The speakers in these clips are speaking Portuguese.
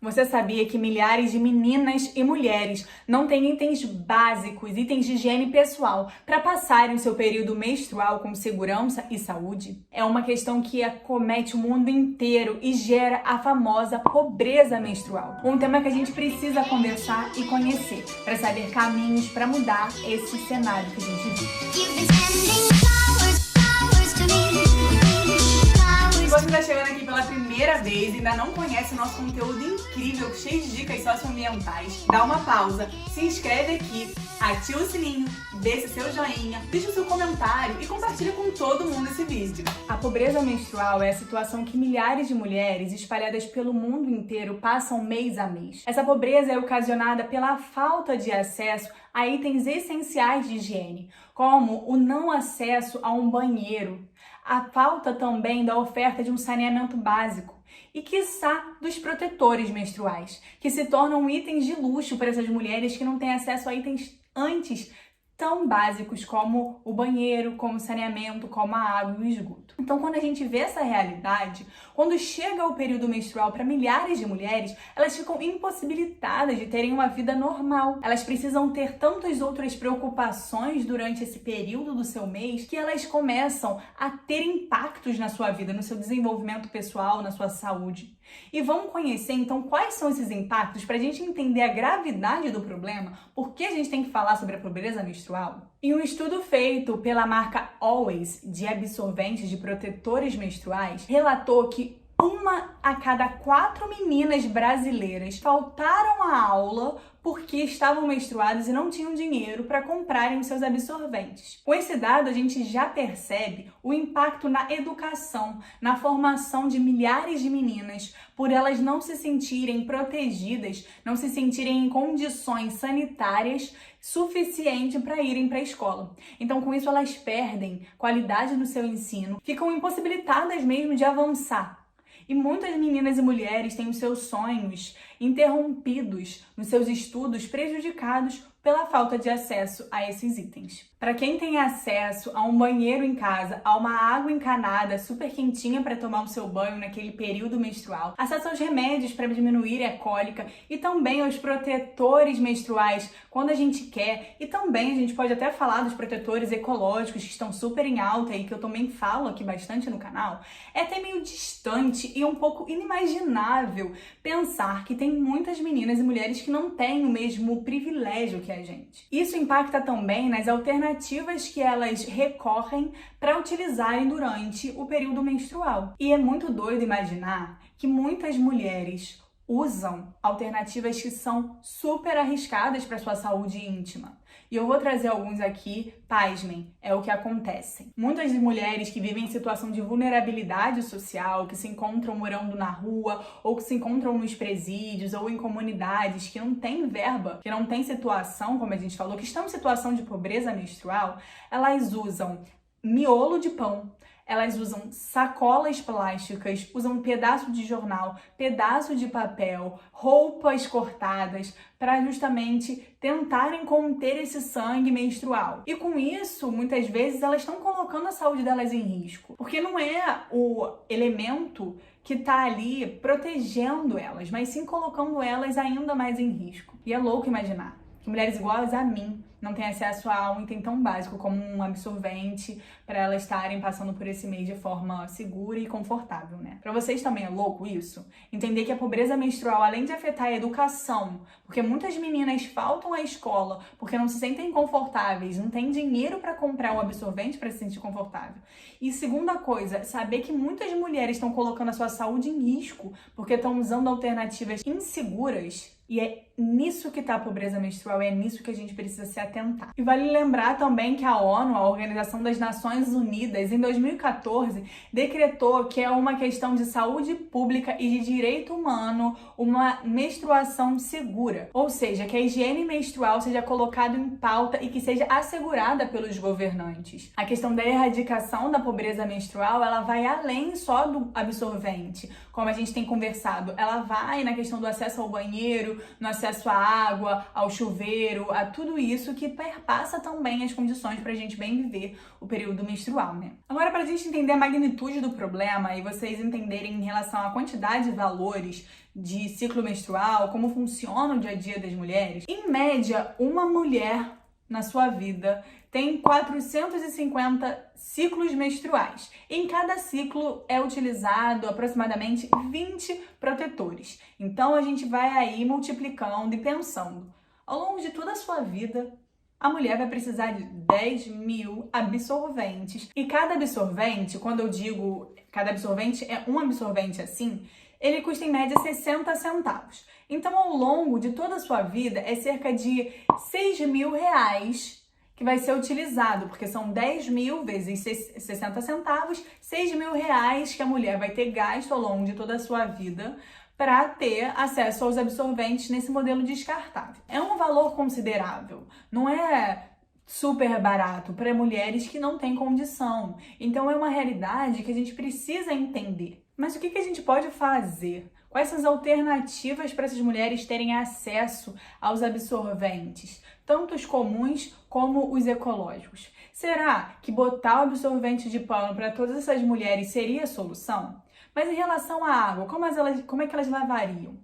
Você sabia que milhares de meninas e mulheres não têm itens básicos, itens de higiene pessoal, para passarem o seu período menstrual com segurança e saúde? É uma questão que acomete o mundo inteiro e gera a famosa pobreza menstrual. Um tema que a gente precisa conversar e conhecer, para saber caminhos para mudar esse cenário que a gente vive. Se você está chegando aqui pela primeira vez e ainda não conhece o nosso conteúdo incrível, cheio de dicas socioambientais, dá uma pausa, se inscreve aqui, ativa o sininho, deixa seu joinha, deixa o seu comentário e compartilha com todo mundo esse vídeo. A pobreza menstrual é a situação que milhares de mulheres espalhadas pelo mundo inteiro passam mês a mês. Essa pobreza é ocasionada pela falta de acesso a itens essenciais de higiene, como o não acesso a um banheiro, a falta também da oferta de um saneamento básico e, quiçá, dos protetores menstruais, que se tornam itens de luxo para essas mulheres que não têm acesso a itens antes tão básicos como o banheiro, como o saneamento, como a água e o esgoto. Então, quando a gente vê essa realidade, quando chega o período menstrual para milhares de mulheres, elas ficam impossibilitadas de terem uma vida normal. Elas precisam ter tantas outras preocupações durante esse período do seu mês que elas começam a ter impactos na sua vida, no seu desenvolvimento pessoal, na sua saúde. E vamos conhecer, então, quais são esses impactos para a gente entender a gravidade do problema, por que a gente tem que falar sobre a pobreza menstrual? Em um estudo feito pela marca Always de absorventes de protetores menstruais, relatou que 1 a cada 4 meninas brasileiras faltaram à aula porque estavam menstruadas e não tinham dinheiro para comprarem os seus absorventes. Com esse dado, a gente já percebe o impacto na educação, na formação de milhares de meninas, por elas não se sentirem protegidas, não se sentirem em condições sanitárias suficiente para irem para a escola. Então, com isso, elas perdem qualidade no seu ensino, ficam impossibilitadas mesmo de avançar. E muitas meninas e mulheres têm os seus sonhos interrompidos, nos seus estudos prejudicados pela falta de acesso a esses itens. Para quem tem acesso a um banheiro em casa, a uma água encanada super quentinha para tomar o seu banho naquele período menstrual, acesso aos remédios para diminuir a cólica e também aos protetores menstruais quando a gente quer, e também a gente pode até falar dos protetores ecológicos que estão super em alta e que eu também falo aqui bastante no canal, é até meio distante e um pouco inimaginável pensar que tem muitas meninas e mulheres que não têm o mesmo privilégio que a gente. Isso impacta também nas alternativas que elas recorrem para utilizarem durante o período menstrual. E é muito doido imaginar que muitas mulheres usam alternativas que são super arriscadas para sua saúde íntima. E eu vou trazer alguns aqui, pasmem, é o que acontece. Muitas mulheres que vivem em situação de vulnerabilidade social, que se encontram morando na rua, ou que se encontram nos presídios, ou em comunidades que não têm verba, que não têm situação, como a gente falou, que estão em situação de pobreza menstrual, elas usam miolo de pão, elas usam sacolas plásticas, usam pedaço de jornal, pedaço de papel, roupas cortadas, para justamente tentarem conter esse sangue menstrual. E com isso, muitas vezes, elas estão colocando a saúde delas em risco. Porque não é o elemento que está ali protegendo elas, mas sim colocando elas ainda mais em risco. E é louco imaginar que mulheres iguais a mim não têm acesso a um item tão básico como um absorvente para elas estarem passando por esse mês de forma segura e confortável, né? Para vocês também é louco isso? Entender que a pobreza menstrual, além de afetar a educação, porque muitas meninas faltam à escola porque não se sentem confortáveis, não têm dinheiro para comprar um absorvente para se sentir confortável. E segunda coisa, saber que muitas mulheres estão colocando a sua saúde em risco porque estão usando alternativas inseguras. E é nisso que está a pobreza menstrual, é nisso que a gente precisa se atentar. E vale lembrar também que a ONU, a Organização das Nações Unidas, em 2014, decretou que é uma questão de saúde pública e de direito humano uma menstruação segura. Ou seja, que a higiene menstrual seja colocada em pauta e que seja assegurada pelos governantes. A questão da erradicação da pobreza menstrual, ela vai além só do absorvente, como a gente tem conversado. Ela vai na questão do acesso ao banheiro, banheiro, no acesso à água, ao chuveiro, a tudo isso que perpassa também as condições pra gente bem viver o período menstrual, né? Agora, pra gente entender a magnitude do problema e vocês entenderem em relação à quantidade de valores de ciclo menstrual, como funciona o dia a dia das mulheres, em média, uma mulher na sua vida tem 450 ciclos menstruais. Em cada ciclo é utilizado aproximadamente 20 protetores. Então a gente vai aí multiplicando e pensando. Ao longo de toda a sua vida, a mulher vai precisar de 10.000 absorventes. E cada absorvente, quando eu digo cada absorvente, é um absorvente assim, ele custa em média 60 centavos. Então, ao longo de toda a sua vida, é cerca de 6.000 reais que vai ser utilizado, porque são 10.000 vezes 60 centavos, 6.000 reais que a mulher vai ter gasto ao longo de toda a sua vida para ter acesso aos absorventes nesse modelo descartável. É um valor considerável, não é super barato para mulheres que não têm condição. Então é uma realidade que a gente precisa entender. Mas o que a gente pode fazer? Quais são as alternativas para essas mulheres terem acesso aos absorventes, tanto os comuns como os ecológicos? Será que botar o absorvente de pano para todas essas mulheres seria a solução? Mas em relação à água, como é que elas lavariam?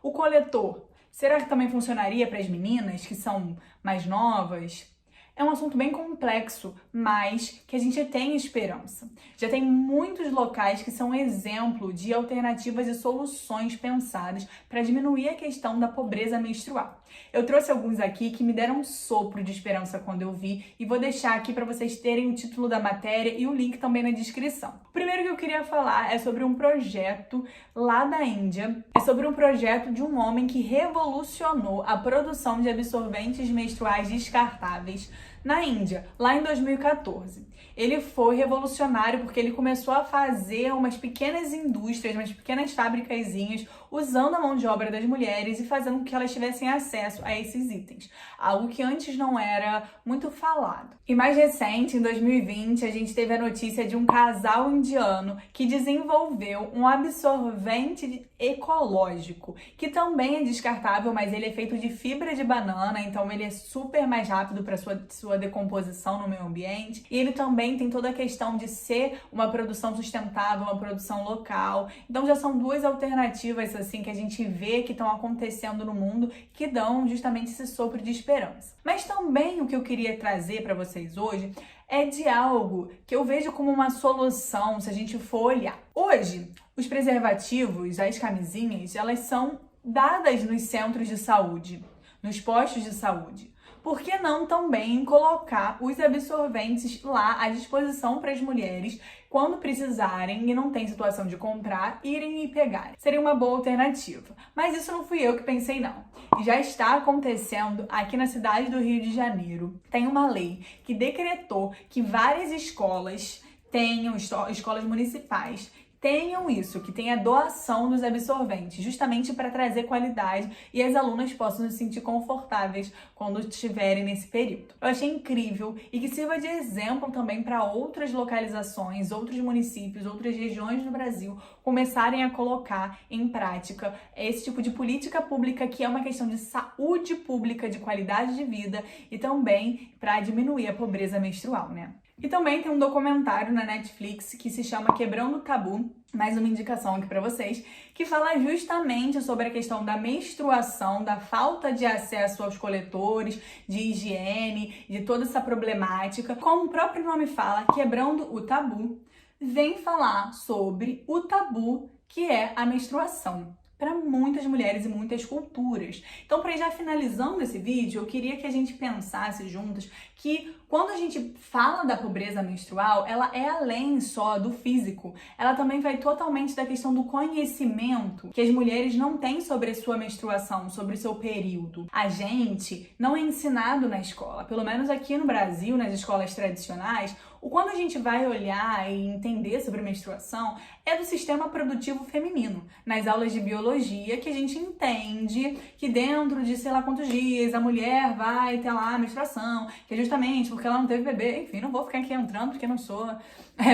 O coletor, será que também funcionaria para as meninas que são mais novas? É um assunto bem complexo, mas que a gente tem esperança. Já tem muitos locais que são exemplo de alternativas e soluções pensadas para diminuir a questão da pobreza menstrual. Eu trouxe alguns aqui que me deram um sopro de esperança quando eu vi e vou deixar aqui para vocês terem o título da matéria e o link também na descrição. O primeiro que eu queria falar é sobre um projeto lá da Índia. É sobre um projeto de um homem que revolucionou a produção de absorventes menstruais descartáveis na Índia, lá em 2014. Ele foi revolucionário porque ele começou a fazer umas pequenas indústrias, umas pequenas fábricazinhas, usando a mão de obra das mulheres e fazendo com que elas tivessem acesso a esses itens. Algo que antes não era muito falado. E mais recente, em 2020, a gente teve a notícia de um casal indiano que desenvolveu um absorvente ecológico, que também é descartável, mas ele é feito de fibra de banana, então ele é super mais rápido para sua decomposição no meio ambiente. E ele também tem toda a questão de ser uma produção sustentável, uma produção local. Então já são duas alternativas assim que a gente vê que estão acontecendo no mundo que dão justamente esse sopro de esperança. Mas também o que eu queria trazer para vocês hoje é de algo que eu vejo como uma solução se a gente for olhar. Hoje, os preservativos, as camisinhas, elas são dadas nos centros de saúde, nos postos de saúde. Por que não também colocar os absorventes lá à disposição para as mulheres quando precisarem e não tem situação de comprar, irem e pegarem? Seria uma boa alternativa. Mas isso não fui eu que pensei, não. Já está acontecendo aqui na cidade do Rio de Janeiro. Tem uma lei que decretou que várias escolas tenham, escolas municipais, tenham isso, que tenha doação dos absorventes, justamente para trazer qualidade e as alunas possam se sentir confortáveis quando estiverem nesse período. Eu achei incrível e que sirva de exemplo também para outras localizações, outros municípios, outras regiões do Brasil começarem a colocar em prática esse tipo de política pública que é uma questão de saúde pública, de qualidade de vida e também para diminuir a pobreza menstrual, né? E também tem um documentário na Netflix que se chama Quebrando o Tabu, mais uma indicação aqui para vocês, que fala justamente sobre a questão da menstruação, da falta de acesso aos coletores, de higiene, de toda essa problemática. Como o próprio nome fala, Quebrando o Tabu, vem falar sobre o tabu que é a menstruação para muitas mulheres e muitas culturas. Então, para ir já finalizando esse vídeo, eu queria que a gente pensasse juntos que quando a gente fala da pobreza menstrual, ela é além só do físico. Ela também vai totalmente da questão do conhecimento que as mulheres não têm sobre a sua menstruação, sobre o seu período. A gente não é ensinado na escola, pelo menos aqui no Brasil, nas escolas tradicionais, quando a gente vai olhar e entender sobre menstruação, é do sistema produtivo feminino. Nas aulas de biologia, que a gente entende que dentro de sei lá quantos dias a mulher vai ter lá a menstruação, que é justamente porque ela não teve bebê. Enfim, não vou ficar aqui entrando porque não sou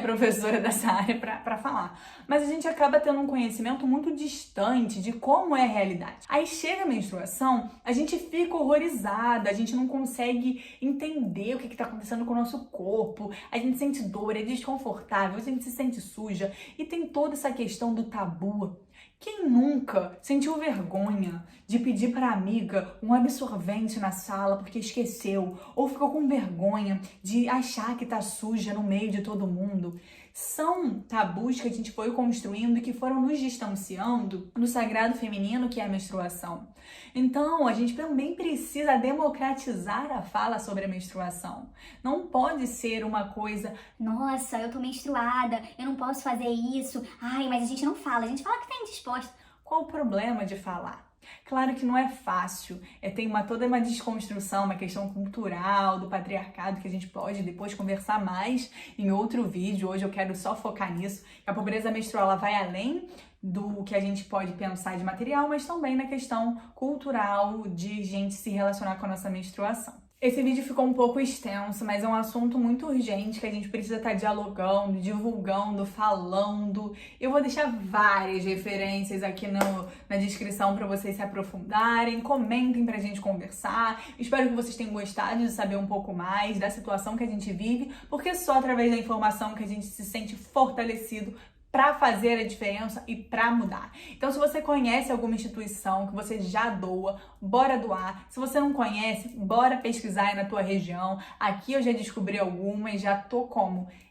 professora dessa área pra falar. Mas a gente acaba tendo um conhecimento muito distante de como é a realidade. Aí chega a menstruação, a gente fica horrorizada, a gente não consegue entender o que tá acontecendo com o nosso corpo, a gente sente dor, é desconfortável, a gente se sente suja e tem toda essa questão do tabu. Quem nunca sentiu vergonha de pedir para amiga um absorvente na sala porque esqueceu, ou ficou com vergonha de achar que tá suja no meio de todo mundo? São tabus que a gente foi construindo e que foram nos distanciando do sagrado feminino que é a menstruação. Então, a gente também precisa democratizar a fala sobre a menstruação. Não pode ser uma coisa, nossa, eu tô menstruada, eu não posso fazer isso. Ai, mas a gente não fala, a gente fala que tá indisposta. qual o problema de falar? Claro que não é fácil, tem toda uma desconstrução, uma questão cultural, do patriarcado, que a gente pode depois conversar mais em outro vídeo. Hoje eu quero só focar nisso. A pobreza menstrual ela vai além do que a gente pode pensar de material, mas também na questão cultural de gente se relacionar com a nossa menstruação. Esse vídeo ficou um pouco extenso, mas é um assunto muito urgente que a gente precisa estar dialogando, divulgando, falando. Eu vou deixar várias referências aqui na descrição para vocês se aprofundarem. Comentem pra gente conversar. Espero que vocês tenham gostado de saber um pouco mais da situação que a gente vive, porque é só através da informação que a gente se sente fortalecido para fazer a diferença e para mudar. Então, se você conhece alguma instituição que você já doa, bora doar. Se você não conhece, bora pesquisar aí na tua região. Aqui eu já descobri alguma e já tô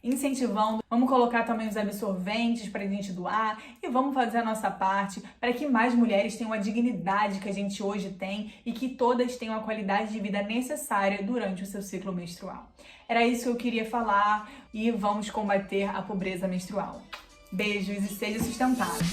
incentivando. Vamos colocar também os absorventes pra gente doar e vamos fazer a nossa parte para que mais mulheres tenham a dignidade que a gente hoje tem e que todas tenham a qualidade de vida necessária durante o seu ciclo menstrual. Era isso que eu queria falar e vamos combater a pobreza menstrual. Beijos e seja sustentável.